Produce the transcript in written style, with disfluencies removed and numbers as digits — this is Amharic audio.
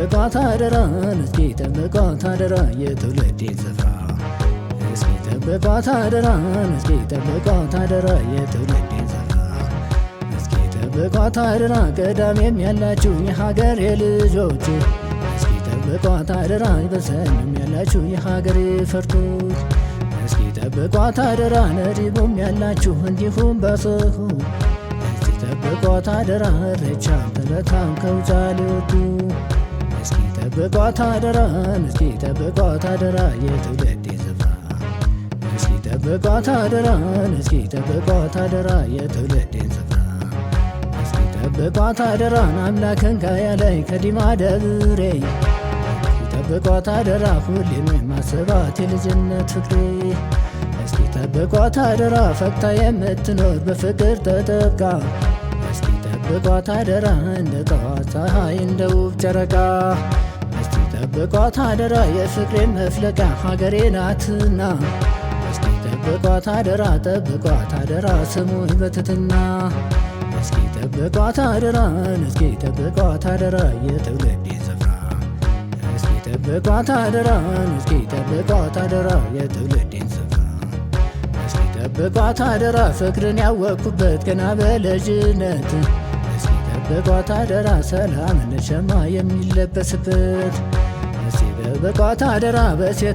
ጠብቋት አደራን እስኪ ጠብቋት አደራ የትውልዴን ስፍራ እስኪ ጠብቋት አደራን እስኪ ጠብቋት አደራ የትውልዴን ስፍራ እስኪ ጠብቋት አደራ ቀዳሜም ያላችሁ የሀገሬ ልጆች እስኪ ጠብቋት አደራ በሰሜም ያላችሁ የሀገሬ ፈርጦች እስኪ ጠብቋት አደራ ነዲቡም ያላችሁ እንዲሁም በስሁ እስኪ ጠብቋት አደራ እሬቻን ተለታም ከውጫሌ ወጡ እስኪ ጠብቋት አደራን እስኪ ጠብቋት አደራ የትውልዴን ስፍራ እስኪ ጠብቋት አደራን እስኪ ጠብቋት አደራ የትውልዴን ስፍራ እስኪ ጠብቋት አደራን አምላክን ጋያ ላይ ከዲማ ደብሬ እስኪ ጠብቋት አደራ ሁሌም የማስባት የልጅነት ፍቅሬ እስኪ ጠብቋት አደራ ፈክታ የምትኖር በፍቅር ተጠብቃ እስኪ ጠብቋት አደራ እንደ ጠዋት ፀሐይ እንደ ውብ ጨረቃ እስኪ ጠብቋት አደራ የፍቅሬን መፍለቂያ ሀገሬ ናትና እስኪ ጠብቋት አደራ ጠብቋት አደራ ስሙኝ በትትና እስኪ ጠብቋት አደራን እስኪ ጠብቋት አደራ የትውልዴን ስፍራ እስኪ ጠብቋት አደራን እስኪ ጠብቋት አደራ የትውልዴን ስፍራ እስኪ ጠብቋት አደራ ፍቅርን ያወቅኩበት ገና በልጅነት እስኪ ጠብቋት አደራ ሰላምን ሸማ የሚለበስበት እስኪ ጠብቋት አደራ በሴት